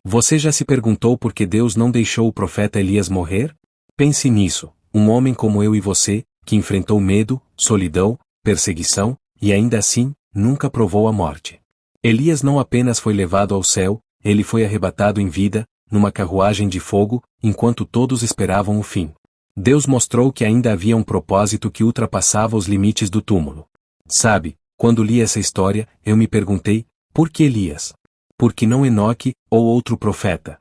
Você já se perguntou por que Deus não deixou o profeta Elias morrer? Pense nisso, um homem como eu e você, que enfrentou medo, solidão, perseguição, e ainda assim, nunca provou a morte. Elias não apenas foi levado ao céu, ele foi arrebatado em vida, numa carruagem de fogo, enquanto todos esperavam o fim. Deus mostrou que ainda havia um propósito que ultrapassava os limites do túmulo. Sabe, quando li essa história, eu me perguntei, por que Elias? Por que não Enoque, ou outro profeta?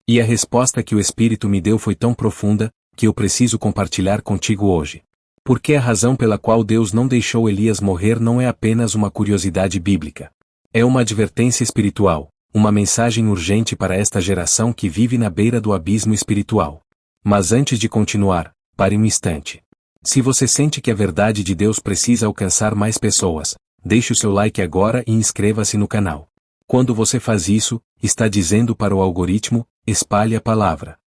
E a resposta que o Espírito me deu foi tão profunda, que eu preciso compartilhar contigo hoje. Porque a razão pela qual Deus não deixou Elias morrer não é apenas uma curiosidade bíblica. É uma advertência espiritual, uma mensagem urgente para esta geração que vive na beira do abismo espiritual. Mas antes de continuar, pare um instante. Se você sente que a verdade de Deus precisa alcançar mais pessoas, deixe o seu like agora e inscreva-se no canal. Quando você faz isso, está dizendo para o algoritmo, espalhe a palavra.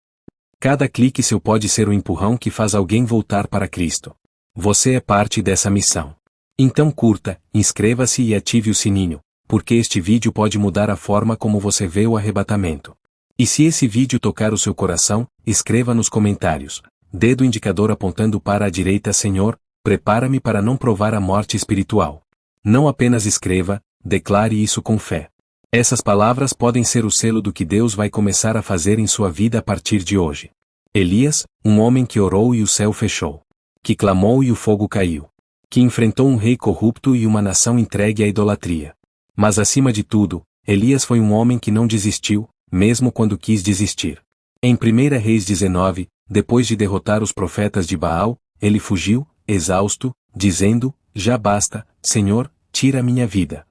Cada clique seu pode ser o empurrão que faz alguém voltar para Cristo. Você é parte dessa missão. Então curta, inscreva-se e ative o sininho, porque este vídeo pode mudar a forma como você vê o arrebatamento. E se esse vídeo tocar o seu coração, escreva nos comentários, dedo indicador apontando para a direita: Senhor, prepara-me para não provar a morte espiritual. Não apenas escreva, declare isso com fé. Essas palavras podem ser o selo do que Deus vai começar a fazer em sua vida a partir de hoje. Elias, um homem que orou e o céu fechou. Que clamou e o fogo caiu. Que enfrentou um rei corrupto e uma nação entregue à idolatria. Mas acima de tudo, Elias foi um homem que não desistiu, mesmo quando quis desistir. Em 1 Reis 19, depois de derrotar os profetas de Baal, ele fugiu, exausto, dizendo: já basta, Senhor, tira minha vida.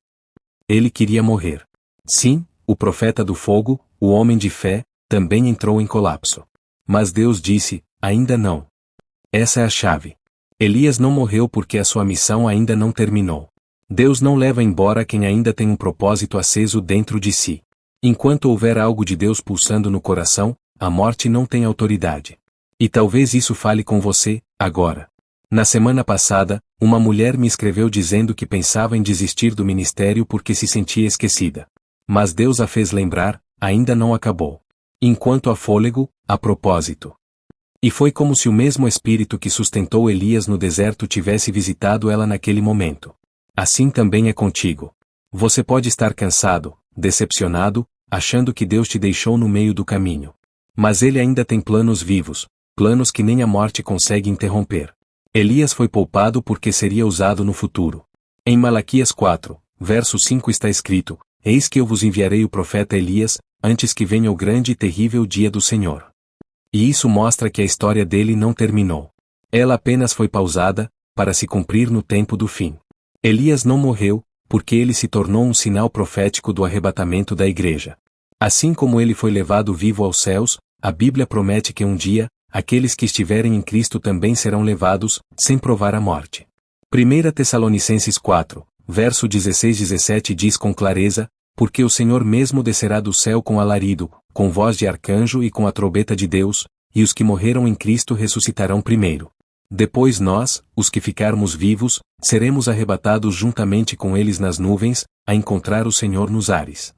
Ele queria morrer. Sim, o profeta do fogo, o homem de fé, também entrou em colapso. Mas Deus disse: ainda não. Essa é a chave. Elias não morreu porque a sua missão ainda não terminou. Deus não leva embora quem ainda tem um propósito aceso dentro de si. Enquanto houver algo de Deus pulsando no coração, a morte não tem autoridade. E talvez isso fale com você, agora. Na semana passada, uma mulher me escreveu dizendo que pensava em desistir do ministério porque se sentia esquecida. Mas Deus a fez lembrar: ainda não acabou. Enquanto há fôlego, há propósito. E foi como se o mesmo Espírito que sustentou Elias no deserto tivesse visitado ela naquele momento. Assim também é contigo. Você pode estar cansado, decepcionado, achando que Deus te deixou no meio do caminho. Mas Ele ainda tem planos vivos, planos que nem a morte consegue interromper. Elias foi poupado porque seria usado no futuro. Em Malaquias 4, verso 5 está escrito: eis que eu vos enviarei o profeta Elias, antes que venha o grande e terrível dia do Senhor. E isso mostra que a história dele não terminou. Ela apenas foi pausada, para se cumprir no tempo do fim. Elias não morreu, porque ele se tornou um sinal profético do arrebatamento da igreja. Assim como ele foi levado vivo aos céus, a Bíblia promete que um dia, aqueles que estiverem em Cristo também serão levados, sem provar a morte. 1 Tessalonicenses 4, verso 16-17 diz com clareza: porque o Senhor mesmo descerá do céu com alarido, com voz de arcanjo e com a trombeta de Deus, e os que morreram em Cristo ressuscitarão primeiro. Depois nós, os que ficarmos vivos, seremos arrebatados juntamente com eles nas nuvens, a encontrar o Senhor nos ares.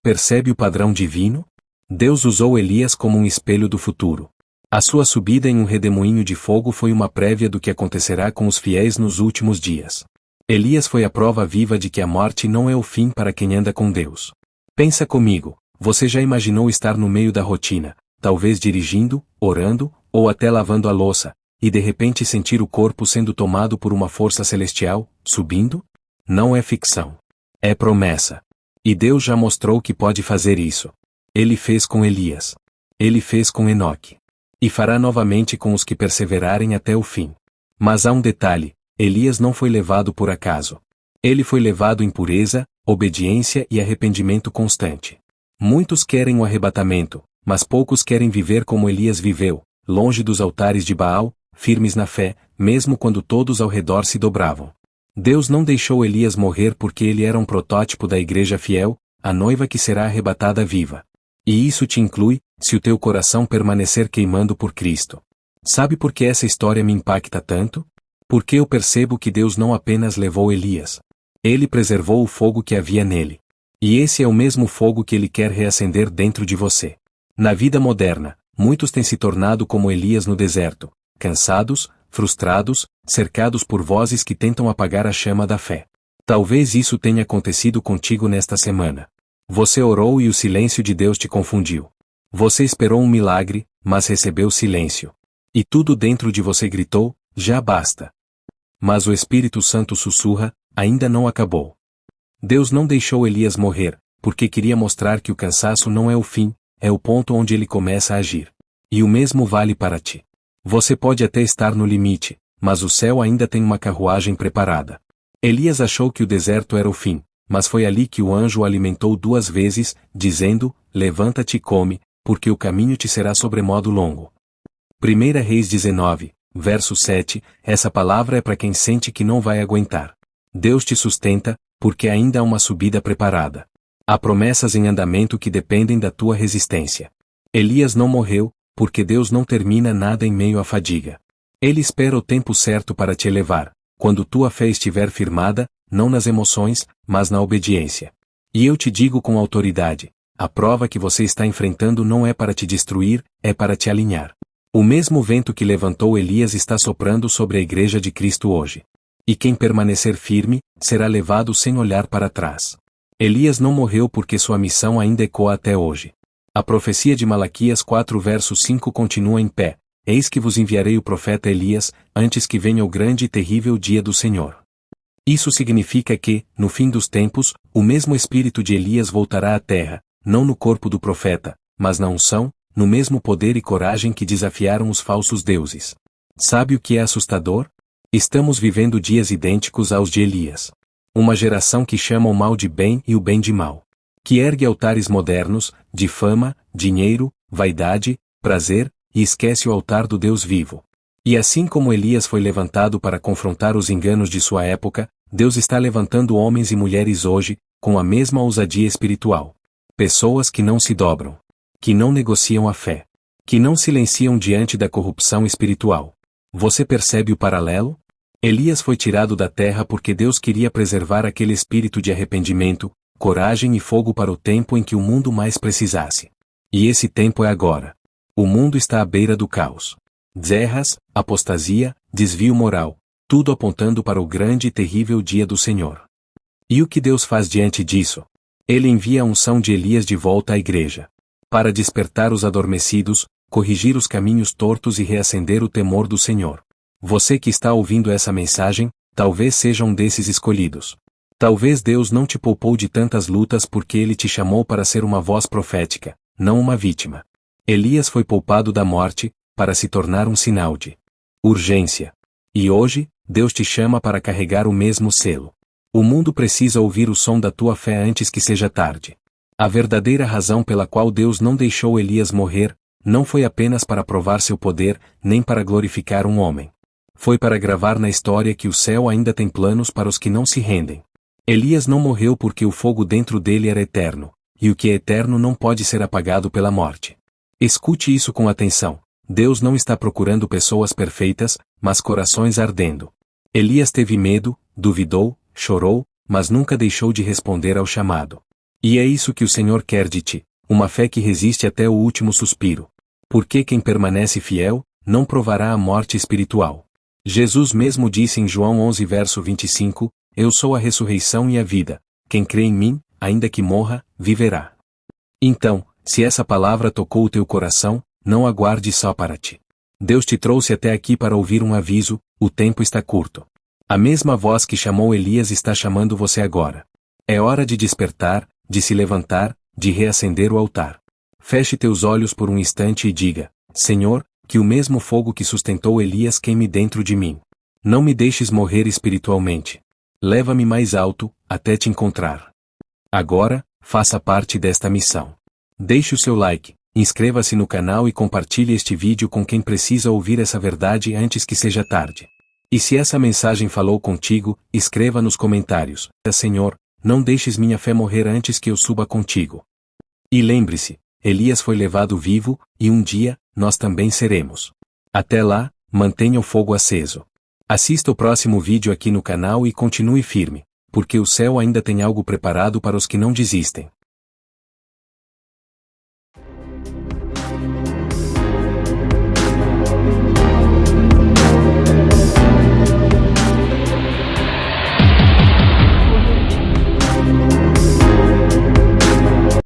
Percebe o padrão divino? Deus usou Elias como um espelho do futuro. A sua subida em um redemoinho de fogo foi uma prévia do que acontecerá com os fiéis nos últimos dias. Elias foi a prova viva de que a morte não é o fim para quem anda com Deus. Pensa comigo, você já imaginou estar no meio da rotina, talvez dirigindo, orando, ou até lavando a louça, e de repente sentir o corpo sendo tomado por uma força celestial, subindo? Não é ficção. É promessa. E Deus já mostrou que pode fazer isso. Ele fez com Elias. Ele fez com Enoque. E fará novamente com os que perseverarem até o fim. Mas há um detalhe: Elias não foi levado por acaso. Ele foi levado em pureza, obediência e arrependimento constante. Muitos querem o arrebatamento, mas poucos querem viver como Elias viveu, longe dos altares de Baal, firmes na fé, mesmo quando todos ao redor se dobravam. Deus não deixou Elias morrer porque ele era um protótipo da igreja fiel, a noiva que será arrebatada viva. E isso te inclui, se o teu coração permanecer queimando por Cristo. Sabe por que essa história me impacta tanto? Porque eu percebo que Deus não apenas levou Elias. Ele preservou o fogo que havia nele. E esse é o mesmo fogo que ele quer reacender dentro de você. Na vida moderna, muitos têm se tornado como Elias no deserto, cansados, frustrados, cercados por vozes que tentam apagar a chama da fé. Talvez isso tenha acontecido contigo nesta semana. Você orou e o silêncio de Deus te confundiu. Você esperou um milagre, mas recebeu silêncio. E tudo dentro de você gritou, já basta. Mas o Espírito Santo sussurra, ainda não acabou. Deus não deixou Elias morrer, porque queria mostrar que o cansaço não é o fim, é o ponto onde ele começa a agir. E o mesmo vale para ti. Você pode até estar no limite, mas o céu ainda tem uma carruagem preparada. Elias achou que o deserto era o fim, mas foi ali que o anjo o alimentou 2 vezes, dizendo, levanta-te e come, porque o caminho te será sobremodo longo. 1 Reis 19, verso 7, essa palavra é para quem sente que não vai aguentar. Deus te sustenta, porque ainda há uma subida preparada. Há promessas em andamento que dependem da tua resistência. Elias não morreu, porque Deus não termina nada em meio à fadiga. Ele espera o tempo certo para te elevar, quando tua fé estiver firmada, não nas emoções, mas na obediência. E eu te digo com autoridade, a prova que você está enfrentando não é para te destruir, é para te alinhar. O mesmo vento que levantou Elias está soprando sobre a igreja de Cristo hoje. E quem permanecer firme, será levado sem olhar para trás. Elias não morreu porque sua missão ainda ecoa até hoje. A profecia de Malaquias 4 verso 5 continua em pé, eis que vos enviarei o profeta Elias, antes que venha o grande e terrível dia do Senhor. Isso significa que, no fim dos tempos, o mesmo espírito de Elias voltará à terra, não no corpo do profeta, mas na unção, no mesmo poder e coragem que desafiaram os falsos deuses. Sabe o que é assustador? Estamos vivendo dias idênticos aos de Elias. Uma geração que chama o mal de bem e o bem de mal. Que ergue altares modernos, de fama, dinheiro, vaidade, prazer, e esquece o altar do Deus vivo. E assim como Elias foi levantado para confrontar os enganos de sua época, Deus está levantando homens e mulheres hoje, com a mesma ousadia espiritual. Pessoas que não se dobram. Que não negociam a fé. Que não silenciam diante da corrupção espiritual. Você percebe o paralelo? Elias foi tirado da terra porque Deus queria preservar aquele espírito de arrependimento, coragem e fogo para o tempo em que o mundo mais precisasse. E esse tempo é agora. O mundo está à beira do caos. Guerras, apostasia, desvio moral, tudo apontando para o grande e terrível dia do Senhor. E o que Deus faz diante disso? Ele envia a unção de Elias de volta à igreja. Para despertar os adormecidos, corrigir os caminhos tortos e reacender o temor do Senhor. Você que está ouvindo essa mensagem, talvez seja um desses escolhidos. Talvez Deus não te poupou de tantas lutas porque Ele te chamou para ser uma voz profética, não uma vítima. Elias foi poupado da morte, para se tornar um sinal de urgência. E hoje, Deus te chama para carregar o mesmo selo. O mundo precisa ouvir o som da tua fé antes que seja tarde. A verdadeira razão pela qual Deus não deixou Elias morrer, não foi apenas para provar seu poder, nem para glorificar um homem. Foi para gravar na história que o céu ainda tem planos para os que não se rendem. Elias não morreu porque o fogo dentro dele era eterno, e o que é eterno não pode ser apagado pela morte. Escute isso com atenção. Deus não está procurando pessoas perfeitas, mas corações ardendo. Elias teve medo, duvidou, chorou, mas nunca deixou de responder ao chamado. E é isso que o Senhor quer de ti, uma fé que resiste até o último suspiro. Porque quem permanece fiel, não provará a morte espiritual. Jesus mesmo disse em João 11 verso 25, eu sou a ressurreição e a vida, quem crê em mim, ainda que morra, viverá. Então, se essa palavra tocou o teu coração, não aguarde só para ti. Deus te trouxe até aqui para ouvir um aviso, o tempo está curto. A mesma voz que chamou Elias está chamando você agora. É hora de despertar, de se levantar, de reacender o altar. Feche teus olhos por um instante e diga, Senhor, que o mesmo fogo que sustentou Elias queime dentro de mim. Não me deixes morrer espiritualmente. Leva-me mais alto, até te encontrar. Agora, faça parte desta missão. Deixe o seu like, inscreva-se no canal e compartilhe este vídeo com quem precisa ouvir essa verdade antes que seja tarde. E se essa mensagem falou contigo, escreva nos comentários, Senhor, não deixes minha fé morrer antes que eu suba contigo. E lembre-se, Elias foi levado vivo, e um dia, nós também seremos. Até lá, mantenha o fogo aceso. Assista o próximo vídeo aqui no canal e continue firme, porque o céu ainda tem algo preparado para os que não desistem.